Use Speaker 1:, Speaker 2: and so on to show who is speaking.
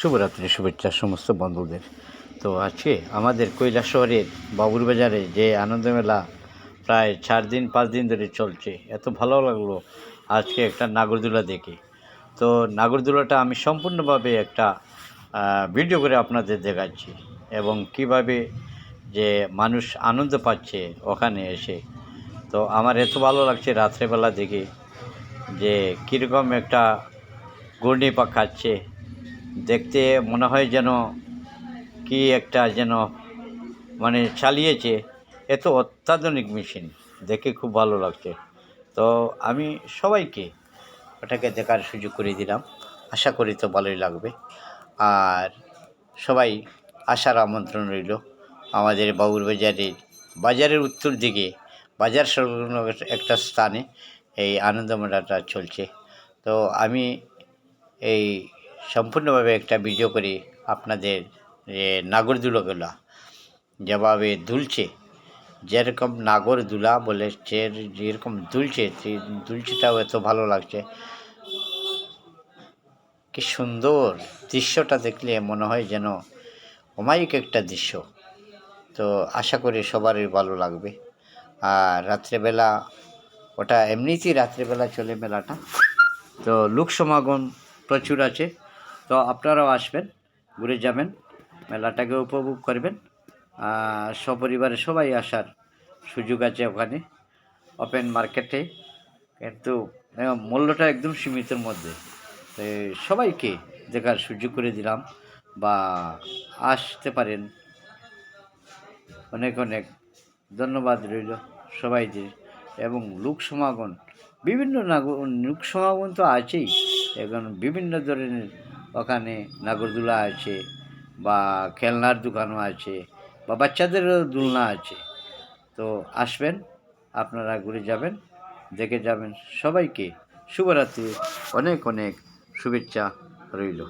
Speaker 1: শুভরাত্রি শুভেচ্ছা সমস্ত বন্ধুদের। তো আজকে আমাদের কৈলাসহরের বাবুরবাজারে যে আনন্দমেলা প্রায় 4 দিন 5 দিন ধরে চলছে, এত ভালো লাগলো আজকে একটা নাগরদোলা দেখে। তো নাগরদোলাটা আমি সম্পূর্ণভাবে একটা ভিডিও করে আপনাদের দেখাচ্ছি, এবং কিভাবে যে মানুষ আনন্দ পাচ্ছে ওখানে এসে। তো আমার এত ভালো লাগছে রাত্রেবেলা দেখে যে কীরকম একটা ঘূর্ণি পাক খাচ্ছে, দেখতে মনে হয় যেন কি একটা যেন মানে চালিয়েছে, এত অত্যাধুনিক মেশিন, দেখে খুব ভালো লাগছে। তো আমি সবাইকে ওটাকে দেখার সুযোগ করে দিলাম, আশা করি তো ভালোই লাগবে। আর সবাই আসার আমন্ত্রণ রইল। আমাদের বাজারের উত্তর দিকে বাজার সংলগ্ন একটা স্থানে এই আনন্দমেলাটা চলছে। তো আমি এই সম্পূর্ণভাবে একটা ভিডিও করে আপনাদের নাগরদোলাগুলো যেভাবে দুলছে, যেরকম নাগরদোলা বলে যেরকম দুলছে, সেই দুলছেটাও এত ভালো লাগছে। কি সুন্দর দৃশ্যটা দেখলে মনে হয় যেন অমায়িক একটা দৃশ্য। তো আশা করি সবারই ভালো লাগবে। আর রাত্রেবেলা ওটা এমনিতেই রাত্রেবেলা চলে মেলাটা, তো লোক সমাগম প্রচুর আছে। তো আপনারাও আসবেন, ঘুরে যাবেন, মেলাটাকে উপভোগ করবেন। সপরিবারে সবাই আসার সুযোগ আছে ওখানে ওপেন মার্কেটে, কিন্তু মূল্যটা একদম সীমিতের মধ্যে। তো সবাইকে দেখার সুযোগ করে দিলাম, বা আসতে পারেন। অনেক অনেক ধন্যবাদ রইল সবাইদের। এবং লোক সমাগম, বিভিন্ন লোক সমাগম তো আছেই, এখন বিভিন্ন ধরনের ওখানে নাগরদোলা আছে, বা খেলনার দোকানও আছে, বা বাচ্চাদেরও দোলনা আছে। তো আসবেন, আপনারা ঘুরে যাবেন, দেখে যাবেন। সবাইকে শুভরাত্রি, অনেক অনেক শুভেচ্ছা রইল।